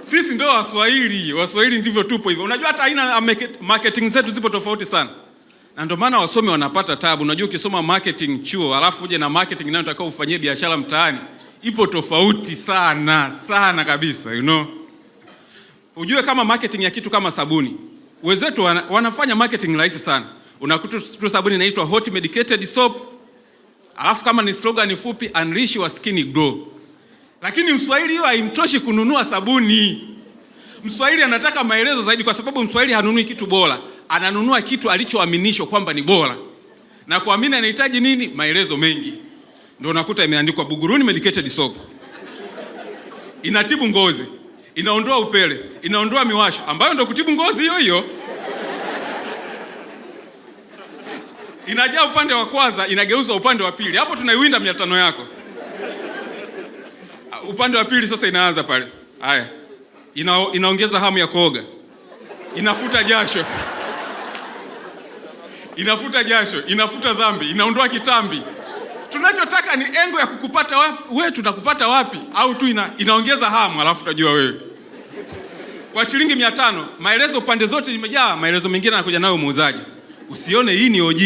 Sisi ndio Waswahili ndivyo tupo hivyo. Unajua hata aina marketing zetu zipo tofauti sana. Na ndio maana wasomi wanapata tabu. Unajua ukisoma marketing chuo, alafu uje na marketing inayotakao ufanyie biashara mtaani, ipo tofauti sana kabisa, you know. Ujue kama marketing ya kitu kama sabuni. Wenzetu wanafanya marketing rahisi sana. Unakuta tu sabuni inaitwa hot medicated soap. Alafu kama ni slogan fupi, unleash your skin glow. Lakini Mswahili hiyo haimtoshi kununua sabuni. Mswahili anataka maelezo zaidi, kwa sababu Mswahili hanunui kitu bora. Ananunua kitu alichoaminishwa kwamba ni bora. Na kuamini anahitaji nini? Maelezo mengi. Ndio unakuta imeandikwa Buguruni medicated soap. Inatibu ngozi, inaondoa upele, inaondoa miwasho, ambayo ndio kutibu ngozi hiyo hiyo. Inajaa upande wa kwanza, inageuza upande wa pili. Hapo tunaiwinda 500 yako. Upande wa pili sasa inaanza pale. Haya. Inaongeza hamu ya kuoga. Inafuta jasho. Inafuta dhambi, inaondoa kitambi. Tunachotaka ni engo ya kukupata wapi, wewe tunakupata wapi, au tu inaongeza hamu alafu utajua wewe. Kwa shilingi 500, maelezo pande zote zimejaa, maelezo mengine anakuja nayo muuzaji. Usione hii ni OG.